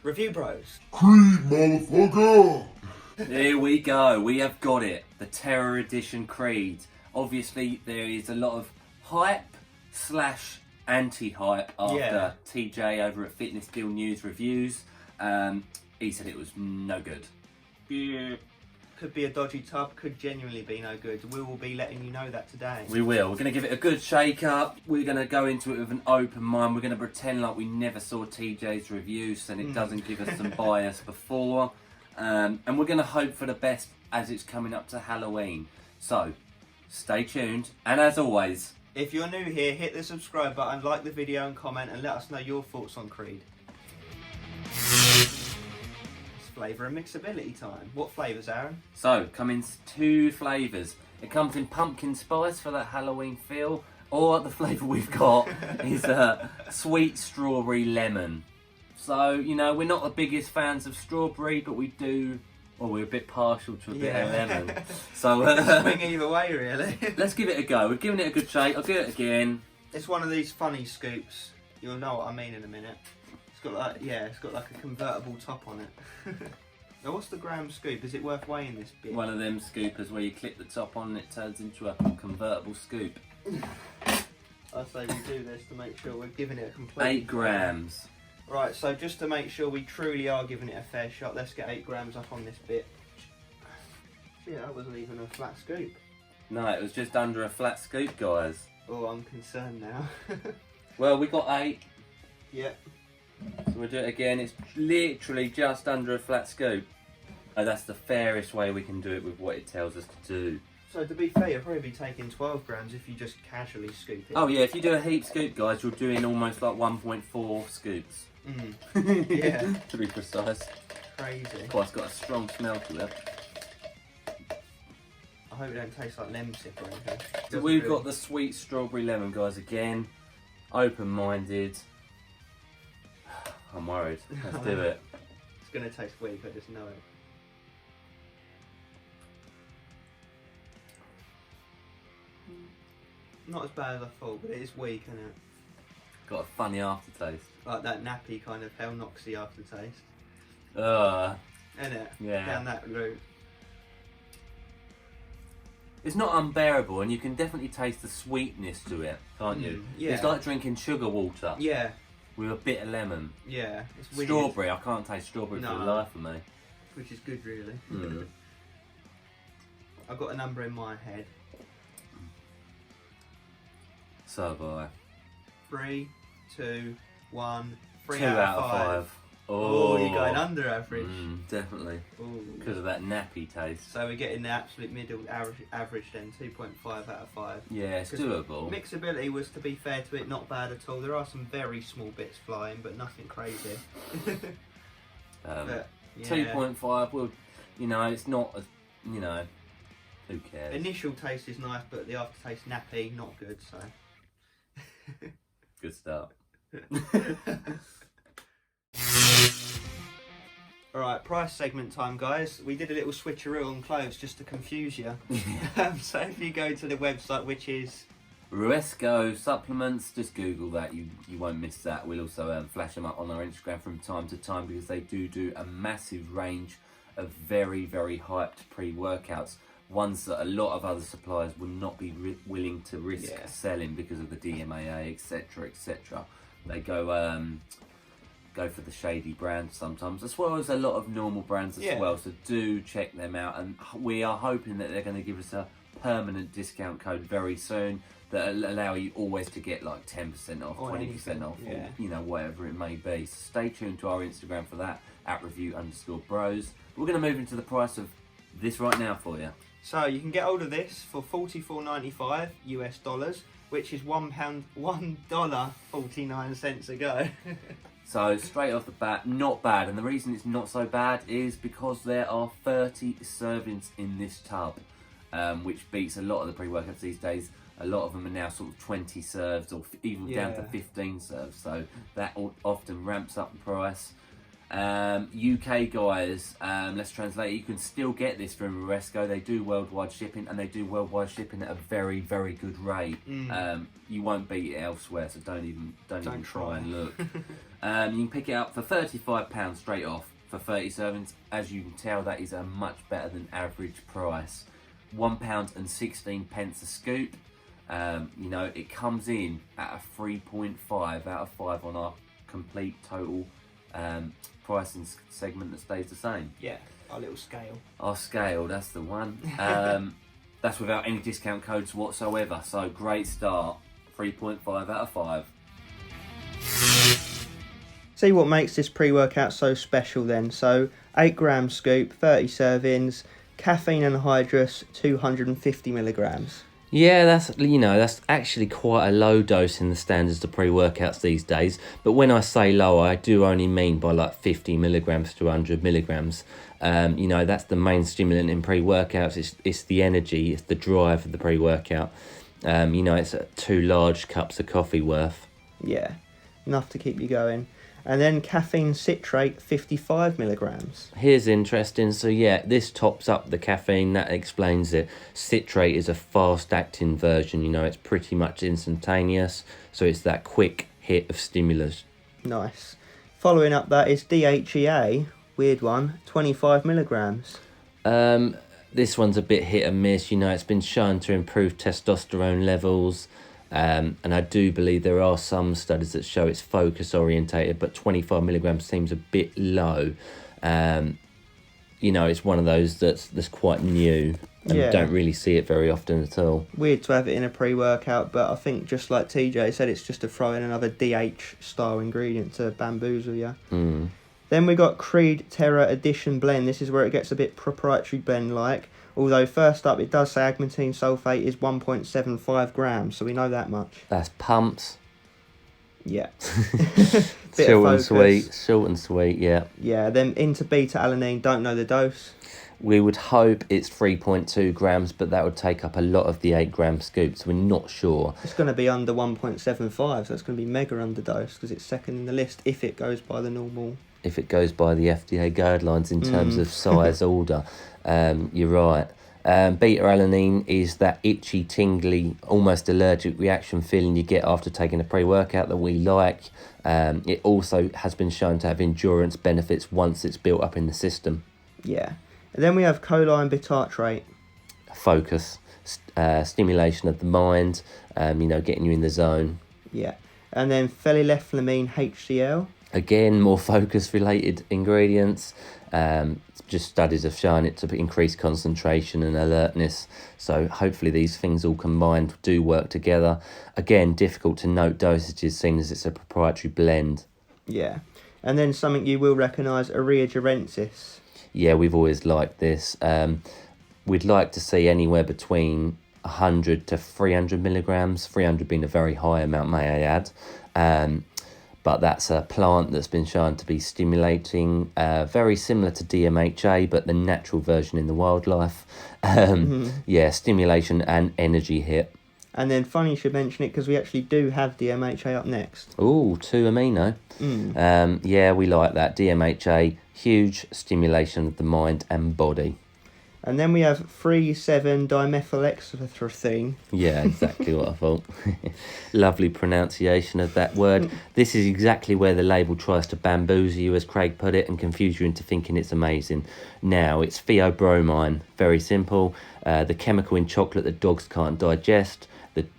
Review Bros. Kreed, motherfucker! Here we go, we have got it. The Terror Edition Kreed. Obviously, there is a lot of hype / anti-hype after TJ over at Fitness Deal News Reviews. He said it was no good. Yeah. Could be a dodgy tub, could genuinely be no good. We will be letting you know that today. We will. We're going to give it a good shake up. We're going to go into it with an open mind. We're going to pretend like we never saw TJ's reviews and it doesn't give us some bias before. And we're going to hope for the best as it's coming up to Halloween. So, stay tuned. And as always, if you're new here, hit the subscribe button, like the video and comment and let us know your thoughts on Kreed. Flavour and mixability time. What flavours, Aaron? So, come in 2 flavours. It comes in pumpkin spice for that Halloween feel, or the flavour we've got is sweet strawberry lemon. So, you know, we're not the biggest fans of strawberry, but we do, well, we're a bit partial to a bit of lemon. So, swing either way, really. Let's give it a go. We're giving it a good shake. I'll do it again. It's one of these funny scoops. You'll know what I mean in a minute. Got like, it's got like a convertible top on it. Now, what's the gram scoop? Is it worth weighing this bit? One of them scoopers where you clip the top on and it turns into a convertible scoop. I say we do this to make sure we're giving it a complete... 8 grams. Right, so just to make sure we truly are giving it a fair shot, let's get 8 grams up on this bit. Yeah, that wasn't even a flat scoop. No, it was just under a flat scoop, guys. Oh, I'm concerned now. Well, we got 8. Yep. So we'll do it again. It's literally just under a flat scoop. Oh, that's the fairest way we can do it with what it tells us to do. So to be fair, you'll probably be taking 12 grams if you just casually scoop it. Oh yeah, if you do a heap scoop, guys, you're doing almost like 1.4 scoops. Yeah. To be precise. Crazy. Oh, it's got a strong smell to it. I hope it don't taste like lemon sip or anything. So we've got the sweet strawberry lemon, guys, again. Open-minded. I'm worried. Let's do it. It's going to taste weak, I just know it. Not as bad as I thought, but it is weak, isn't it? Got a funny aftertaste. Like that nappy kind of hell noxy aftertaste. Isn't it? Yeah. Down that route. It's not unbearable, and you can definitely taste the sweetness to it, can't you? Yeah. It's like drinking sugar water. Yeah. With a bit of lemon. Yeah. It's weird. Strawberry, I can't taste strawberry for the life of me. Which is good, really. Mm. I've got a number in my head. So have I. 3, 2, 1. 3 2 out of 5. Oh, you're going under average. Definitely. Ooh. Because of that nappy taste. So we're getting the absolute middle average then, 2.5 out of 5. Yeah, it's doable. Mixability was, to be fair to it, not bad at all. There are some very small bits flying, but nothing crazy. But, yeah. 2.5, well, you know, it's not, you know, who cares? Initial taste is nice, but the aftertaste nappy, not good, so. Good start. Alright, price segment time, guys. We did a little switcheroo on clothes just to confuse you. So if you go to the website, which is Ruesco Supplements, just Google that, you won't miss that. We'll also flash them up on our Instagram from time to time because they do a massive range of very, very hyped pre-workouts. Ones that a lot of other suppliers would not be willing to risk selling because of the Dmha, etc, etc. They go go for the shady brands sometimes, as well as a lot of normal brands as well. So do check them out, and we are hoping that they're going to give us a permanent discount code very soon that'll allow you always to get like 10% off, 20% off, or you know, whatever it may be. So stay tuned to our Instagram for that at @review_bros. We're going to move into the price of this right now for you. So you can get hold of this for $44.95 US, which is $1.49 a go. So straight off the bat, not bad. And the reason it's not so bad is because there are 30 servings in this tub, which beats a lot of the pre-workouts these days. A lot of them are now sort of 20 serves or even down to 15 serves. So that often ramps up the price. UK guys, let's translate. You can still get this from Oresco. They do worldwide shipping, and they do worldwide shipping at a very, very good rate. You won't beat it elsewhere, so don't even try and look. You can pick it up for £35 straight off for 30 servings. As you can tell, that is a much better than average price. £1.16 a scoop. You know, it comes in at a 3.5 out of 5 on our complete total pricing segment that stays the same. Yeah, our little scale. Our scale, that's the one. That's without any discount codes whatsoever. So great start. 3.5 out of 5. See what makes this pre-workout so special then. So 8 gram scoop, 30 servings, caffeine anhydrous, 250 milligrams. Yeah, that's actually quite a low dose in the standards of pre-workouts these days. But when I say low, I do only mean by like 50 milligrams to 100 milligrams. You know, that's the main stimulant in pre-workouts. It's the energy, it's the drive of the pre-workout. You know, it's 2 large cups of coffee worth. Yeah, enough to keep you going. And then caffeine citrate, 55 milligrams. Here's interesting. So yeah, this tops up the caffeine. That explains it. Citrate is a fast-acting version. You know, it's pretty much instantaneous. So it's that quick hit of stimulus. Nice. Following up that is DHEA, weird one, 25 milligrams. This one's a bit hit and miss. You know, it's been shown to improve testosterone levels. And I do believe there are some studies that show it's focus orientated, but 25 milligrams seems a bit low. You know, it's one of those that's quite new, and don't really see it very often at all. Weird to have it in a pre-workout, but I think just like TJ said, it's just to throw in another DH style ingredient to bamboozle you. Then we got Kreed Terra Edition Blend. This is where it gets a bit proprietary blend like. Although first up, it does say agmatine sulfate is 1.75 grams, so we know that much. That's pumps. Yeah. Short and sweet, yeah. Yeah, then into beta-alanine, don't know the dose. We would hope it's 3.2 grams, but that would take up a lot of the 8 gram scoop, so we're not sure. It's going to be under 1.75, so it's going to be mega underdose because it's second in the list if it goes by the normal. If it goes by the FDA guidelines in terms of size order. You're right. Beta-alanine is that itchy, tingly, almost allergic reaction feeling you get after taking a pre-workout that we like. It also has been shown to have endurance benefits once it's built up in the system. Yeah. And then we have choline bitartrate. Focus, stimulation of the mind, you know, getting you in the zone. Yeah. And then phenylethylamine HCl. Again, more focus-related ingredients. Just studies have shown it to increase concentration and alertness. So hopefully these things all combined do work together. Again, difficult to note dosages, seeing as it's a proprietary blend. Yeah. And then something you will recognise, Urea gerensis. Yeah, we've always liked this. We'd like to see anywhere between 100 to 300 milligrams, 300 being a very high amount, may I add. But that's a plant that's been shown to be stimulating, very similar to DMHA, but the natural version in the wildlife. Yeah, stimulation and energy hit. And then funny you should mention it because we actually do have DMHA up next. Ooh, 2-amino. Yeah, we like that. DMHA, huge stimulation of the mind and body. And then we have 3,7-dimethylexotherine. Yeah, exactly what I thought. Lovely pronunciation of that word. This is exactly where the label tries to bamboozle you, as Craig put it, and confuse you into thinking it's amazing. Now, it's theobromine. Very simple. The chemical in chocolate that dogs can't digest.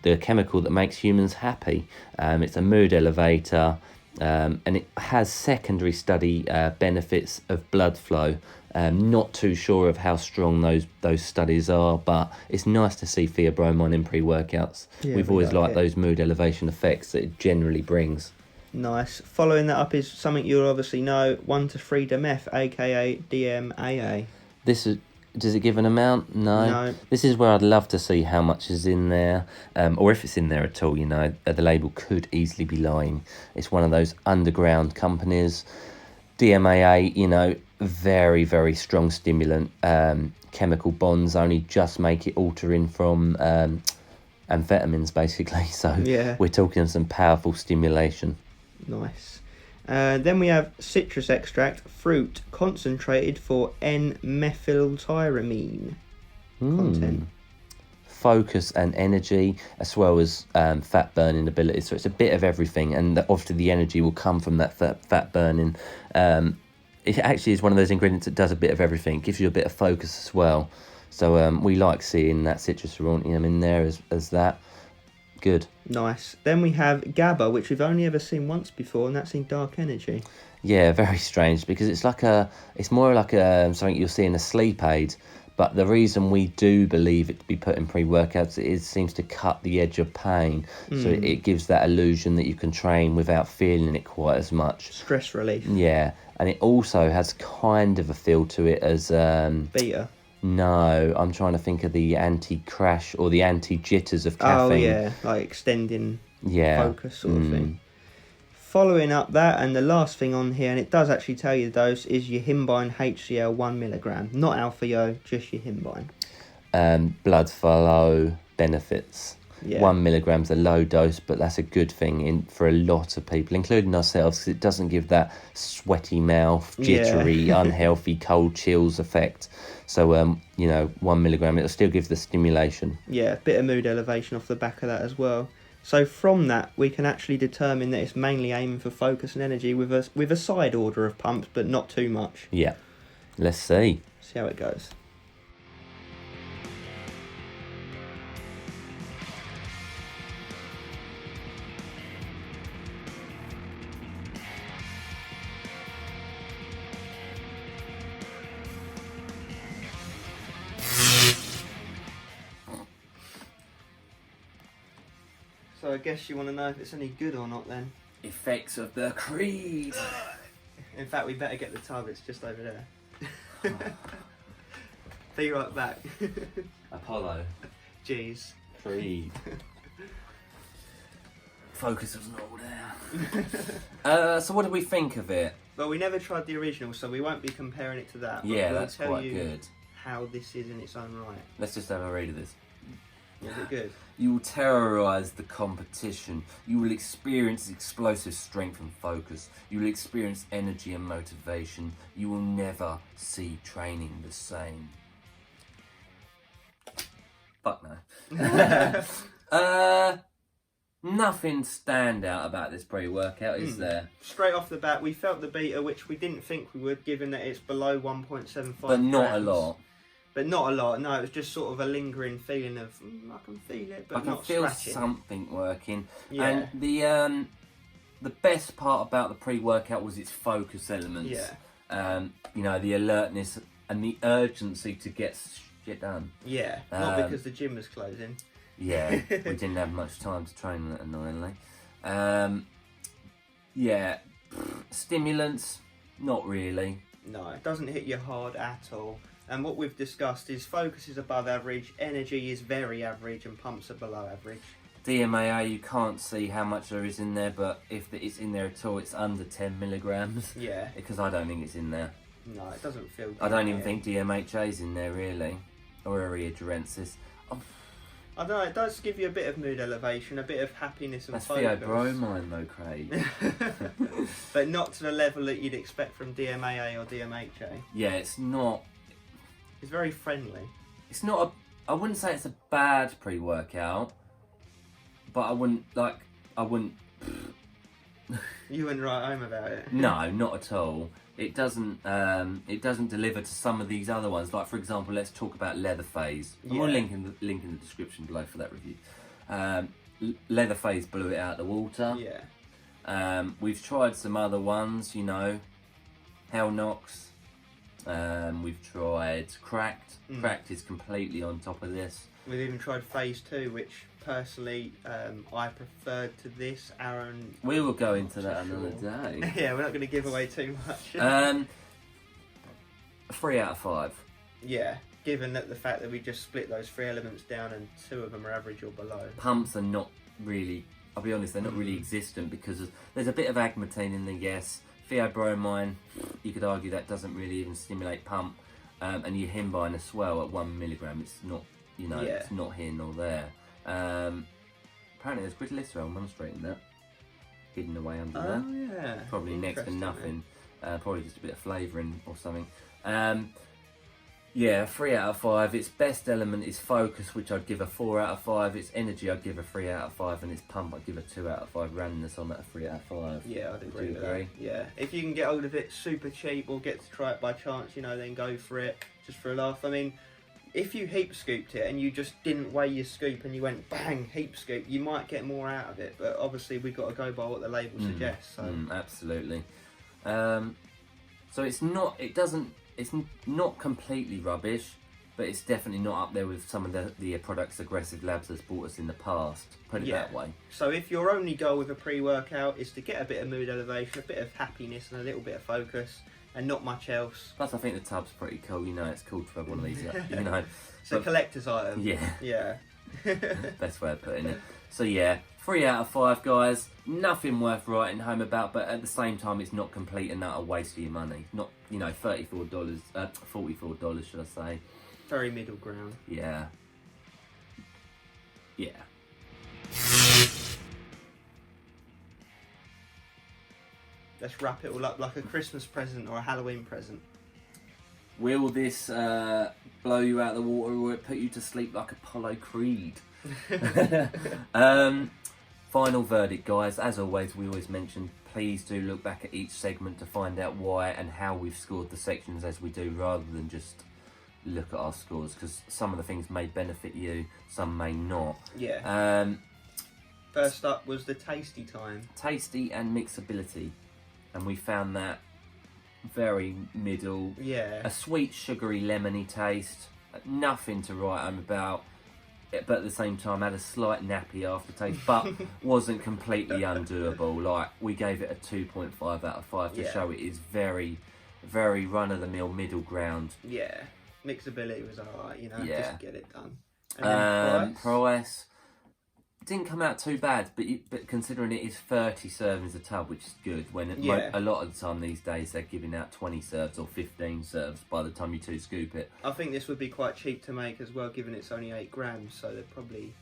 The chemical that makes humans happy. It's a mood elevator. And it has secondary study benefits of blood flow. Not too sure of how strong those studies are, but it's nice to see theobromine in pre-workouts. Yeah, We've we always like liked it. those mood elevation effects that it generally brings. Nice. Following that up is something you'll obviously know, 1 to 3 Dmha, aka Dmaa. Does it give an amount? No. This is where I'd love to see how much is in there, or if it's in there at all. The label could easily be lying. It's one of those underground companies. Dmaa, very, very strong stimulant. Chemical bonds only just make it altering from amphetamines, basically. So Yeah. we're talking some powerful stimulation. Nice. Then we have citrus extract, fruit, concentrated for N-methyltyramine content. Focus and energy, as well as fat burning ability. So it's a bit of everything, and obviously the energy will come from that fat burning. It actually is one of those ingredients that does a bit of everything. It gives you a bit of focus as well. So we like seeing that citrus aurantium in there as that. Good. Nice. Then we have GABA, which we've only ever seen once before, and that's in dark energy. Yeah, very strange, because it's more like something you'll see in a sleep aid. But the reason we do believe it to be put in pre-workouts, it seems to cut the edge of pain. So it gives that illusion that you can train without feeling it quite as much. Stress relief. Yeah, and it also has kind of a feel to it as Beta. No, I'm trying to think of the anti-crash or the anti-jitters of caffeine. Oh yeah, like extending Yeah. focus sort of thing. Following up that, and the last thing on here, and it does actually tell you the dose, is your Himbine HCl 1 milligram. Not Alpha Yo, just your Himbine. Blood flow benefits. Yeah. 1 milligram's a low dose, but that's a good thing for a lot of people, including ourselves, because it doesn't give that sweaty mouth, jittery, unhealthy, cold chills effect. So, 1 milligram, it'll still give the stimulation. Yeah, bit of mood elevation off the back of that as well. So from that, we can actually determine that it's mainly aiming for focus and energy with a side order of pumps, but not too much. Yeah. Let's see. See how it goes. So I guess you want to know if it's any good or not then. Effects of the Kreed. In fact, we better get the tub, it's just over there. Be right back. Apollo. Jeez. Kreed. Focus was not all there. So what do we think of it? Well, we never tried the original, so we won't be comparing it to that. But Yeah, we'll that's tell quite you good. how this is in its own right. Let's just have a read of this. Is it good? You will terrorise the competition. You will experience explosive strength and focus. You will experience energy and motivation. You will never see training the same. Fuck no. Nothing standout about this pre-workout, is there? Straight off the bat, we felt the beta, which we didn't think we would, given that it's below 1.75 But not grams. a lot. But not a lot, no, it was just sort of a lingering feeling of, I can feel it, but I can not feel scratching. something working. Yeah. And the best part about the pre-workout was its focus elements. Yeah. The alertness and the urgency to get shit done. Yeah, not because the gym was closing. Yeah, we didn't have much time to train, annoyingly. Stimulants, not really. No, it doesn't hit you hard at all. And what we've discussed is focus is above average, energy is very average, and pumps are below average. Dmaa, you can't see how much there is in there, but if it's in there at all, it's under 10 milligrams. Yeah. Because I don't think it's in there. No, it doesn't feel good. I don't even think DMHA's in there, really. Or Areogerensis. I don't know, it does give you a bit of mood elevation, a bit of happiness and That's focus. theobromine though, Craig. But not to the level that you'd expect from DMAA or DMHA. Yeah, it's not... It's very friendly. It's not a... I wouldn't say it's a bad pre-workout, but I wouldn't... You wouldn't write home about it. No, not at all. It doesn't deliver to some of these other ones. Like, for example, let's talk about Leatherphase. And we'll link in the description below for that review. Leatherphase blew it out of the water. Yeah. We've tried some other ones, you know, Hell Knox. We've tried Cracked. Cracked is completely on top of this. We've even tried Phase 2, which personally I preferred to this. Aaron, We will go into that another day. yeah, we're not going to give away too much. 3 out of 5. Yeah, given that the fact that we just split those 3 elements down and 2 of them are average or below. Pumps are not really, I'll be honest, they're not really existent because there's a bit of agmatine in there, yes. Theobromine, you could argue that doesn't really even stimulate pump. And your himbine as well at 1 milligram, it's not, you know, it's not here nor there. Apparently there's glycerol monostrating that, hidden away under there. Yeah. Probably next to nothing. Probably just a bit of flavouring or something. Yeah, 3 out of 5. Its best element is focus, which I'd give a 4 out of 5. Its energy, I'd give a 3 out of 5, and its pump, I'd give a 2 out of 5. Randomness on that, a 3 out of 5. Yeah, I'd agree with that. Yeah, if you can get hold of it super cheap or get to try it by chance, you know, then go for it, just for a laugh. I mean, if you heap scooped it and you just didn't weigh your scoop and you went bang, heap scoop, you might get more out of it. But obviously, we've got to go by what the label suggests. So. Absolutely. So it's not. It's not completely rubbish, but it's definitely not up there with some of the products Aggressive Labs has bought us in the past. Put it that way. So if your only goal with a pre-workout is to get a bit of mood elevation, a bit of happiness, and a little bit of focus, and not much else. Plus, I think the tub's pretty cool. You know, it's cool to have one of these. You know, it's a collector's item. Yeah. Yeah. Best way of putting it. So yeah, 3 out of 5, guys. Nothing worth writing home about, but at the same time, it's not complete and utter waste of your money. Not, you know, $34, $44, should I say? Very middle ground. Yeah. Yeah. Let's wrap it all up like a Christmas present or a Halloween present. Will this blow you out of the water, or will it put you to sleep like Apollo Creed? Final verdict, guys. As always, we always mention, please do look back at each segment to find out why and how we've scored the sections as we do, rather than just look at our scores, because some of the things may benefit you, some may not. Yeah. First up was the tasty time. Tasty and mixability, and we found that very middle. Yeah. A sweet, sugary, lemony taste. Nothing to write home about, but at the same time had a slight nappy aftertaste, but wasn't completely undoable. Like, we gave it a 2.5 out of 5 to show it is very, very run-of-the-mill middle ground. Yeah. Mixability was alright, you know, just get it done. And then price didn't come out too bad, but considering it is 30 servings a tub, which is good, when a lot of the time these days they're giving out 20 serves or 15 serves by the time you 2 scoop it. I think this would be quite cheap to make as well, given it's only 8 grams, so they're probably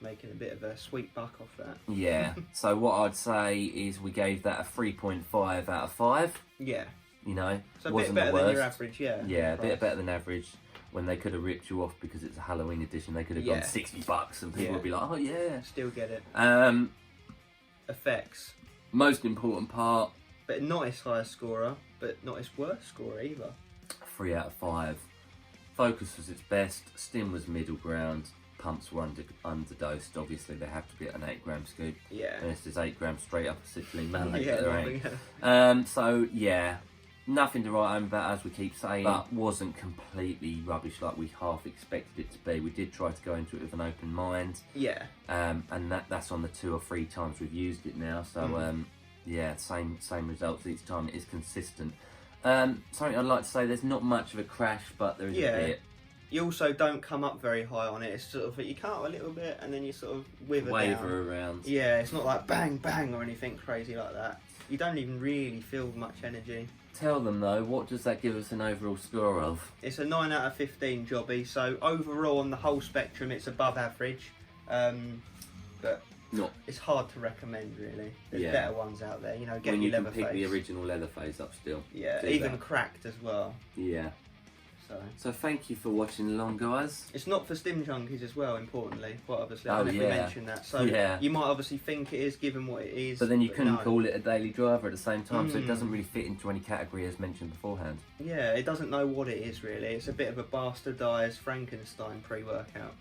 making a bit of a sweet buck off that. Yeah, so what I'd say is we gave that a 3.5 out of 5. Yeah. You know, so a bit better than your average, yeah. Yeah, a bit better than average. When they could have ripped you off because it's a Halloween edition, they could have gone $60 and people would be like, oh yeah. Still get it. Effects. Most important part. But not its highest scorer, but not its worst scorer either. 3 out of 5. Focus was its best, Stim was middle ground, pumps were underdosed. Obviously they have to be at an 8 gram scoop. Yeah. And this is 8 grams straight up acetylene malate. So yeah. Nothing to write home about, as we keep saying, but wasn't completely rubbish like we half expected it to be. We did try to go into it with an open mind. Yeah. And that's on the 2 or 3 times we've used it now. So yeah, same results each time. It is consistent. Something I'd like to say, there's not much of a crash, but there is a bit. You also don't come up very high on it. It's sort of, you come up a little bit and then you sort of waver around. Yeah, it's not like bang, bang or anything crazy like that. You don't even really feel much energy. Tell them though, what does that give us an overall score of? It's a 9 out of 15 jobby, so overall on the whole spectrum it's above average, but it's hard to recommend really. There's better ones out there, you know, get your Leatherface. When you can pick the original Leatherface up still. Yeah, even Cracked as well. Yeah. So thank you for watching along, guys. It's not for Stim junkies as well, importantly. Well, obviously, I don't know if we mentioned that. So you might obviously think it is, given what it is. But then you couldn't call it a daily driver at the same time, so it doesn't really fit into any category as mentioned beforehand. Yeah, it doesn't know what it is really. It's a bit of a bastardised Frankenstein pre-workout.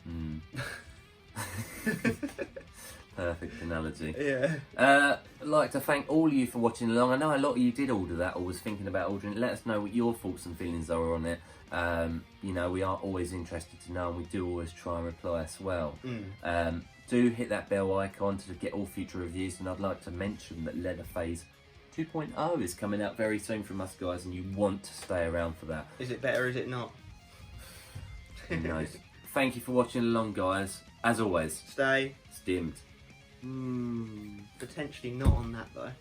Perfect analogy. Yeah. I'd like to thank all of you for watching along. I know a lot of you did order that or was thinking about ordering it. Let us know what your thoughts and feelings are on it. You know, we are always interested to know, and we do always try and reply as well. Do hit that bell icon to get all future reviews, and I'd like to mention that Leatherface 2.0 is coming out very soon from us guys, and you want to stay around for that. Is it better, is it not? Who knows? Thank you for watching along, guys. As always, Stay. stimmed. Potentially not on that though.